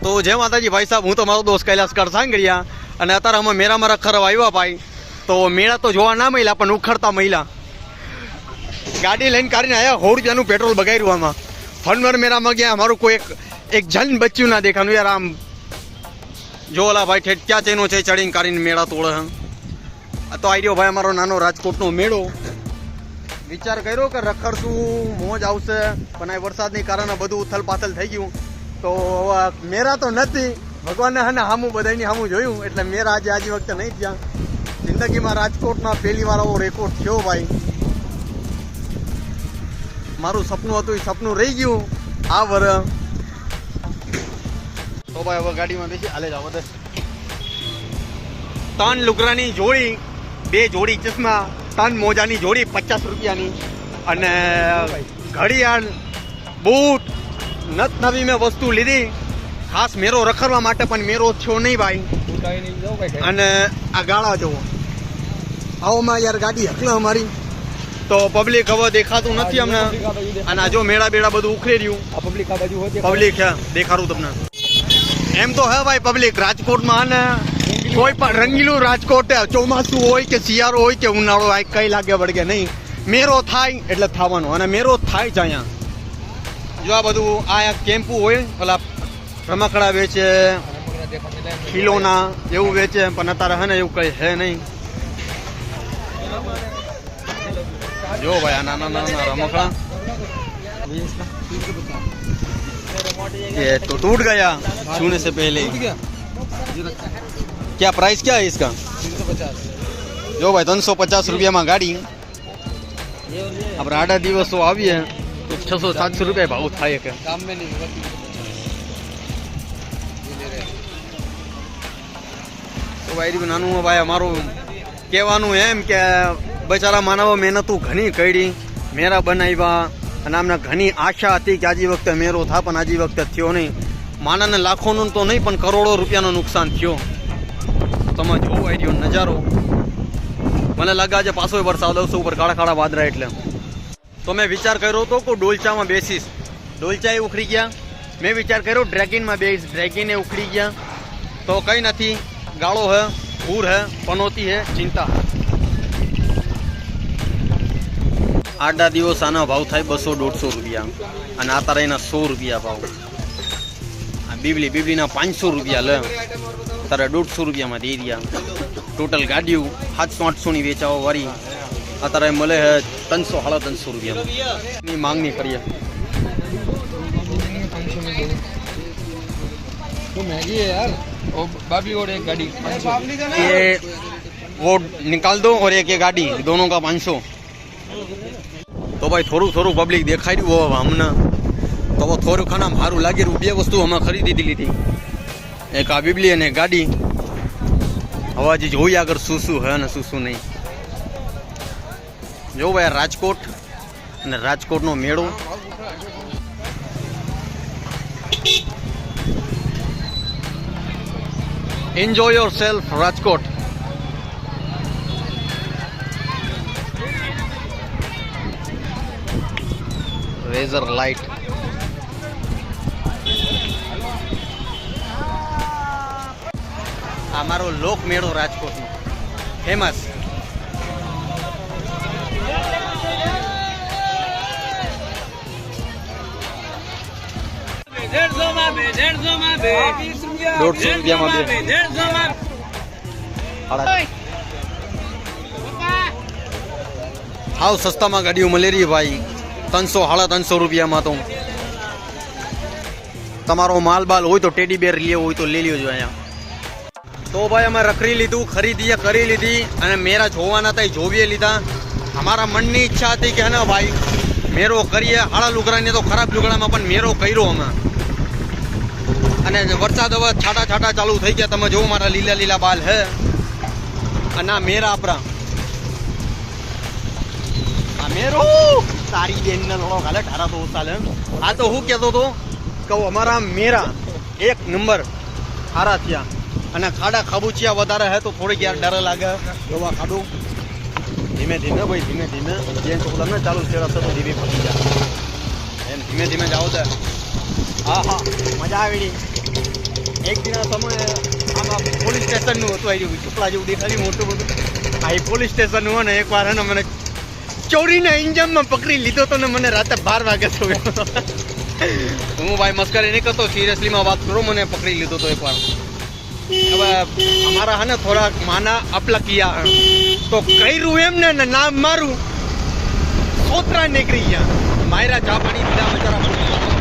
તો જય માતાજી ભાઈ સાહેબ, હું તો મારો દોસ્ત કૈલાસકર સાંગરિયા અને અત્યારે અમે મેળામાં રખડવા આવ્યા ભાઈ. તો મેળા તો જોવા ના મળ્યા પણ ઉખડતા મળ્યા. ગાડી લઈને કાઢીને આવ્યા, 100 રૂપિયાનું પેટ્રોલ બગાડ્યું. આમાં ફનવર મેળામાં ગયા, અમારું કોઈ એક જન બચ્યું ના દેખાનું યાર. આમ જોલા ભાઈ ઠેઠ ક્યાં ચેનો છે ચડીને કાઢીને મેળા તોડે. આ તો આવી રહ્યો ભાઈ અમારો નાનો રાજકોટનો મેળો. વિચાર કર્યો કે રખડશું, મોજ આવશે, પણ આ વરસાદની કારણે બધું ઉથલ-પાથલ થઈ ગયું. તો મેરા તો નથી, ભગવાનને હે ને હામું બધાની હામું જોયું એટલે મેરા આજે વખતે નહીં થયા. જિંદગીમાં રાજકોટમાં પહેલી વાર આવો રેકોર્ડ થયો ભાઈ. મારું સપનું હતું એ સપનું રહી ગયું આ વર. તો ભાઈ હવે ગાડીમાં બેસી હાલે જાવ. 3 લુગરાની જોડી, 2 જોડી ચશ્મા, 3 મોજાની જોડી 50 રૂપિયાની, અને ઘડિયાળ, બૂટ, નત નવી મેં વસ્તુ લીધી ખાસ મેરો રખડવા માટે, પણ મેરો થયો નહીં ભાઈ. અને આ ગાળા જુઓ, આવોમાં યાર ગાડી હકલે અમારી. તો પબ્લિક હવે દેખાતું નથી અમને. અને આ જો મેળા બેડા બધું ઉખડી રહ્યું. પબ્લિક હે, દેખાડું તમને. એમ તો હે ભાઈ પબ્લિક રાજકોટમાં, અને કોઈ પણ રંગીલું રાજકોટ, ચોમાસું હોય કે શિયાળો હોય કે ઉનાળો, આ કઈ લાગે વળગે નહીં. મેરો થાય એટલે થવાનો, અને મેરો થાય છે અહીંયા. જો આ બધું આ કેમ્પુ હોય, પેલા રમકડા વેચે, ખીલોના એવું વેચે, પણ અત્યારે હે ને એવું કઈ હે નહીં. જો ભાઈ આ નાના નાના રમકડા ये तो टूट गया छूने से पहले. क्या प्राइस क्या है इसका? 350. जो भाई 350 રૂપિયામાં ગાડી. આપણે 8 દિવસો આવીએ તો 600-700 રૂપિયા ભાવ થાય કે તો ભાઈ નાનું ભાઈ અમારું કહેવાનું એમ કે બચારા માનવો મહેનતું ઘણી કરી, મેરા બનાવ્યા, અને અમને ઘણી આશા હતી કે આજે વખતે મેરો થાય, પણ આજે વખતે થયો નહીં. માનાને લાખોનું તો નહીં પણ કરોડો રૂપિયાનું નુકસાન થયો. તમે જોવો આવી રહ્યો નજારો. મને લાગે છે પાછો વરસાદ આવશે ઉપર કાળા કાળા વાદળા. એટલે તો મેં વિચાર કર્યો હતો કે ડોલચામાં બેસીશ. ડોલચા એ ઉખડી ગયા. મેં વિચાર કર્યો ડ્રેગિનમાં બેસીશ. ડ્રેગિન એ ઉખડી ગયા. તો કંઈ નથી, ગાળો હે, પૂર હે, પનોતી હે, ચિંતા. 8 દિવસ આના ભાવ થાય 200-150 રૂપિયા, અને આ તારા એના 100 રૂપિયા ભાવ. આ બીબલીના 500 રૂપિયા લે, તારે 150 રૂપિયામાં દઈ રહ્યા. ટોટલ ગાડીઓ 700-800ની વેચાવા વાળી અત્યારે મળે છે 300-350 રૂપિયાની માંગણી કરીએ. महंगी है यार. और बाबी और एक गाड़ी 500. ये वो निकाल दो और एक ये गाड़ी, दोनों का 500. તો ભાઈ થોડું પબ્લિક દેખાઈ રહ્યું હવે અમને. તો થોડું ખાના સારું લાગી રહ્યું. 2 વસ્તુ અમે ખરીદી લીધી, એક આ બીબલી અને ગાડી. હવે હજી જોઈએ આગળ શું હે અને શું નહીં. જો ભાઈ રાજકોટ અને રાજકોટનો મેળો. Enjoy your self Rajkot. Razor light. આ મારો લોક મેળો રાજકોટનો ફેમસ. હાવ સસ્તામાં ગાડીઓ મળી રહી ભાઈ. 300-350 રૂપિયામાં. તો તમારો માલ બાલ હોય તો ટેડી બેર લેવો હોય તો લઈ લેજો અહીંયા. તો ભાઈ અમે રખડી લીધું, ખરીદી કરી લીધી, અને મેરા જોવાના હતા એ જોવીએ લીધા. અમારા મનની ઈચ્છા હતી કે ના ભાઈ મેરો કરીએ. હાળા લુગડાને તો ખરાબ લુગડામાં પણ મેરો કર્યો અમે. અને વરસાદ હવે છાટા ચાલુ થઈ ગયા. તમે જોવો મારા લીલા બાલ હે. અને આ મેરા આપણા આ મેરો તારી બેનને થોડો ગાલે 18 સાલ. આ તો હું કહેતો હતો કે અમારા મેરા 1 નંબર સારા થયા. અને ખાડા ખાબુચિયા વધારે હે તો થોડીક યાર ડર લાગે જોવા ખાડું. ધીમે ભાઈ ધીમે જેમ તો ને ચાલુ છે રસ્તો તો ધીમે પહોંચી જાય એમ ધીમે જાઓ દે. હા મજા આવી. એક દિના સમય આમાં પોલીસ સ્ટેશનનું હતું આવ્યું ચૂપડા જેવું દેખાડ્યું મોટું બધું આ એ પોલીસ સ્ટેશનનું હોય ને એકવાર હે ને મને ચોરીના ઇન્જમમાં પકડી લીધો તો ને મને રાતે 12 વાગે થયો હું ભાઈ મસ્કરી નહીં કરતો સિરિયસલીમાં વાત કરો મને પકડી લીધો તો એકવાર હવે અમારા હે ને થોડાક માના આપલા કિયા તો કર્યું એમ ને નામ મારું સોતરા નીકળી ગયા માયરા ચા પાણી પીધા બચારા